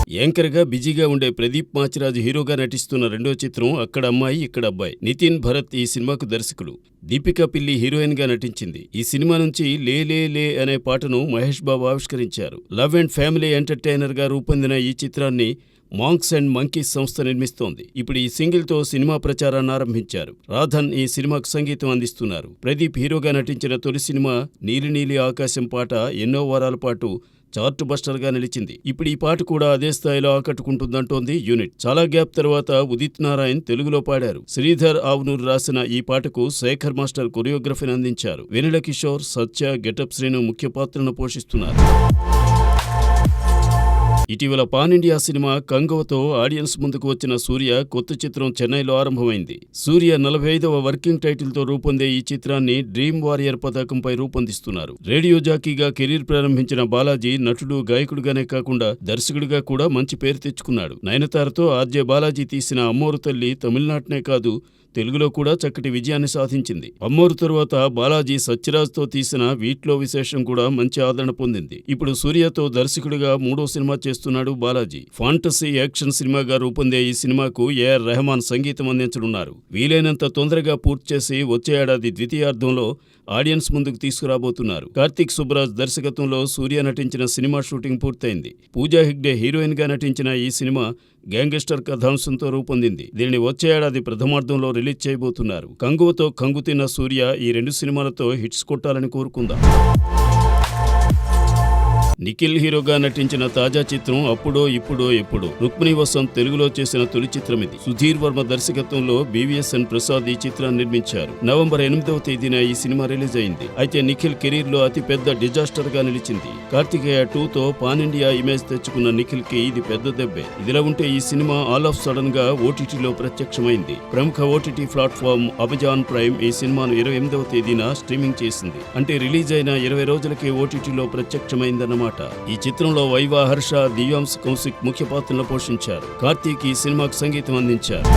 Anchor గా బిజీగా ఉండే ప్రదీప్ మాచిరాజు హీరోగా నటిస్తున్న రెండో చిత్రం అక్కడ అమ్మాయి ఇక్కడ అబ్బాయి. నితిన్ భరత్ ఈ సినిమాకు దర్శకులు. దీపికా పిల్లి హీరోయిన్ గా నటించింది. ఈ సినిమా నుంచి లే లే లే అనే పాటను మహేష్ బాబు ఆవిష్కరించారు. లవ్ అండ్ ఫ్యామిలీ ఎంటర్టైనర్ గా రూపొందిన ఈ చిత్రాన్ని మాంక్స్ అండ్ మంకీస్ సంస్థ నిర్మిస్తోంది. ఇప్పుడు ఈ సింగిల్ తో సినిమా ప్రచారాన్ని ఆరంభించారు. రాధన్ ఈ సినిమాకు సంగీతం అందిస్తున్నారు. ప్రదీప్ హీరోగా నటించిన తొలి సినిమా నీలి నీలి ఆకాశం పాట ఎన్నో వారాల పాటు చార్ట్ బస్టర్ గా నిలిచింది. ఇప్పుడు ఈ పాట కూడా అదే స్థాయిలో ఆకట్టుకుంటుందంటోంది యూనిట్. చాలా గ్యాప్ తర్వాత ఉదిత్ నారాయణ్ తెలుగులో పాడారు. శ్రీధర్ ఆవునూరు రాసిన ఈ పాటకు శేఖర్ మాస్టర్ కొరియోగ్రఫీని అందించారు. వెన్నెల కిషోర్, సత్య, గెటప్ శ్రీను ముఖ్య పాత్రను పోషిస్తున్నారు. ఇటీవల పాన్ ఇండియా సినిమా కంగువతో ఆడియన్స్ ముందుకు వచ్చిన సూర్య కొత్త చిత్రం చెన్నైలో ఆరంభమైంది. సూర్య 45వ వర్కింగ్ టైటిల్ తో రూపొందే ఈ చిత్రాన్ని డ్రీమ్ వారియర్ పతాకంపై రూపొందిస్తున్నారు. రేడియో జాకీగా కెరీర్ ప్రారంభించిన బాలాజీ నటుడు, గాయకుడిగానే కాకుండా దర్శకుడిగా కూడా మంచి పేరు తెచ్చుకున్నాడు. నయనతారతో ఆర్జే బాలాజీ తీసిన అమ్మోరు తల్లి తమిళనాటనే కాదు తెలుగులో కూడా చక్కటి విజయాన్ని సాధించింది. అమ్మోరు తరువాత బాలాజీ సత్యరాజ్తో తీసిన వీట్లో విశేషం కూడా మంచి ఆదరణ పొందింది. ఇప్పుడు సూర్యతో దర్శకుడిగా మూడో సినిమా చేస్తున్నాడు బాలాజీ. ఫాంటసీ యాక్షన్ సినిమాగా రూపొందే ఈ సినిమాకు ఏఆర్ రెహమాన్ సంగీతం అందించనున్నారు. వీలైనంత తొందరగా పూర్తి చేసి వచ్చే ఏడాది ద్వితీయార్థంలో ఆడియన్స్ ముందుకు తీసుకురాబోతున్నారు. కార్తీక్ సుబ్బరాజ్ దర్శకత్వంలో సూర్య నటించిన సినిమా షూటింగ్ పూర్తయింది. పూజా హెగ్డే హీరోయిన్ గా నటించిన ఈ సినిమా గ్యాంగ్స్టర్ కథాంశంతో రూపొందింది. దీనిని వచ్చే ఏడాది ప్రథమార్థంలో రిలీజ్ చేయబోతున్నారు. కంగువతో కంగుతిన్న సూర్య ఈ రెండు సినిమాలతో హిట్స్ కొట్టాలని కోరుకుందాం. నిఖిల్ హీరోగా నటించిన తాజా చిత్రం అప్పుడో ఇప్పుడో ఎప్పుడో. రుక్మిణి వసంత్ తెలుగులో చేసిన తొలి చిత్రం ఇది. సుధీర్ వర్మ దర్శకత్వంలో బీవీఎస్ఎన్ ప్రసాద్ ఈ చిత్రాన్ని నిర్మించారు. నవంబర్ 8వ తేదీన ఈ సినిమా రిలీజ్ అయింది. అయితే నిఖిల్ కెరీర్ లో అతి పెద్ద డిజాస్టర్ గా నిలిచింది. కార్తికేయ 2తో పాన్ ఇండియా ఇమేజ్ తెచ్చుకున్న నిఖిల్ కి ఇది పెద్ద దెబ్బే. ఇదిలా ఉంటే ఈ సినిమా ఆల్ ఆఫ్ సడన్ గా ఓటీటీలో ప్రత్యక్షమైంది. ప్రముఖ ఓటీటీ ప్లాట్ఫామ్ అమెజాన్ ప్రైమ్ ఈ సినిమాను 28వ తేదీన స్ట్రీమింగ్ చేసింది. అంటే రిలీజ్ అయిన 20 రోజులకే ఓటీటీలో ప్రత్యక్షమైందన్నమాట. ఈ చిత్రంలో వైవా, హర్ష, దివ్యాంశ్ కౌశిక్ ముఖ్య పాత్రలను పోషించారు. కార్తీక్ ఈ సినిమాకు సంగీతం అందించారు.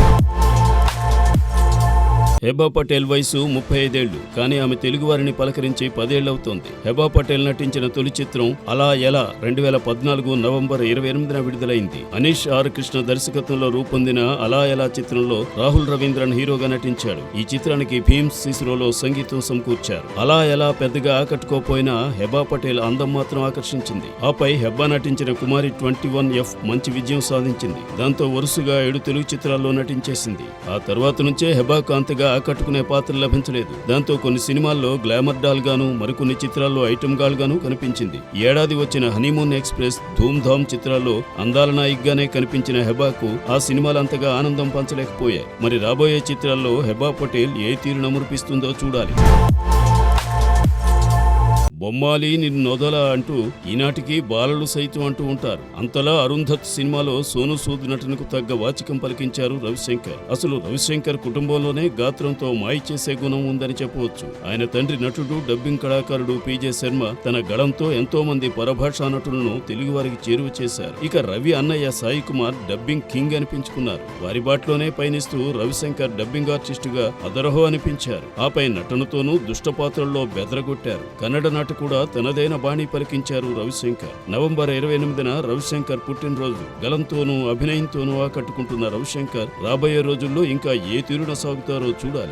హెబా పటేల్ వయసు 35 ఏళ్లు. కానీ ఆమె తెలుగువారిని పలకరించి 10 ఏళ్లవుతోంది. హెబా పటేల్ నటించిన తొలి చిత్రం అలా ఎలా 2014 నవంబర్ 28న విడుదలైంది. అనీష్ ఆర్ కృష్ణ దర్శకత్వంలో రూపొందిన అలా ఎలా చిత్రంలో రాహుల్ రవీంద్రన్ హీరోగా నటించాడు. ఈ చిత్రానికి భీమ్స్ సిసిరోలో సంగీతం సమకూర్చారు. అలా ఎలా పెద్దగా ఆకట్టుకోపోయినా హెబా పటేల్ అందం మాత్రం ఆకర్షించింది. ఆపై హెబా నటించిన కుమారి 21F మంచి విజయం సాధించింది. దాంతో వరుసగా 7 తెలుగు చిత్రాల్లో నటించేసింది. ఆ తర్వాత నుంచే హెబాకు అంతగా ఆకట్టుకునే పాత్ర లభించలేదు. దాంతో కొన్ని సినిమాల్లో గ్లామర్ డాల్ గాను, మరికొన్ని చిత్రాల్లో ఐటమ్ గాల్ గాను కనిపించింది. ఈ ఏడాది వచ్చిన హనీమూన్ ఎక్స్ప్రెస్, ధూమ్ ధామ్ చిత్రాల్లో అందాల నాయికగానే కనిపించిన హెబాకు ఆ సినిమాలంతగా ఆనందం పంచలేకపోయాయి. మరి రాబోయే చిత్రాల్లో హెబా పటేల్ ఏ తీరున మురిపిస్తుందో చూడాలి. బొమ్మాలి నిన్ను నొదల అంటూ ఈనాటికి బాలలు సైతం అంటూ ఉంటారు. అంతలా అరుంధత్ సినిమాలో సోను సూద్ నటనకు తగ్గ వాచికం పలికించారు రవిశంకర్. అసలు రవిశంకర్ కుటుంబంలోనే గాత్రంతో మాయ చేసే గుణం ఉందని చెప్పవచ్చు. ఆయన తండ్రి నటుడు, డబ్బింగ్ కళాకారుడు పీజే శర్మ తన గళంతో ఎంతో మంది పరభాషా నటులను తెలుగు వారికి చేరువ చేశారు. ఇక రవి అన్నయ్య సాయి కుమార్ డబ్బింగ్ కింగ్ అనిపించుకున్నారు. వారి బాటలోనే పయనిస్తూ రవిశంకర్ డబ్బింగ్ ఆర్టిస్టుగా అదరహో అనిపించారు. ఆపై నటనతోనూ దుష్టపాత్రల్లో బెదరగొట్టారు. కన్నడ కూడా తనదైన బాణి పలికించారు రవిశంకర్. నవంబర్ 28న రవిశంకర్ పుట్టినరోజు. గలంతోనూ అభినయంతోనూ ఆకట్టుకుంటున్న రవిశంకర్ రాబోయే రోజుల్లో ఇంకా ఏ తీరున సాగుతారో చూడాలి.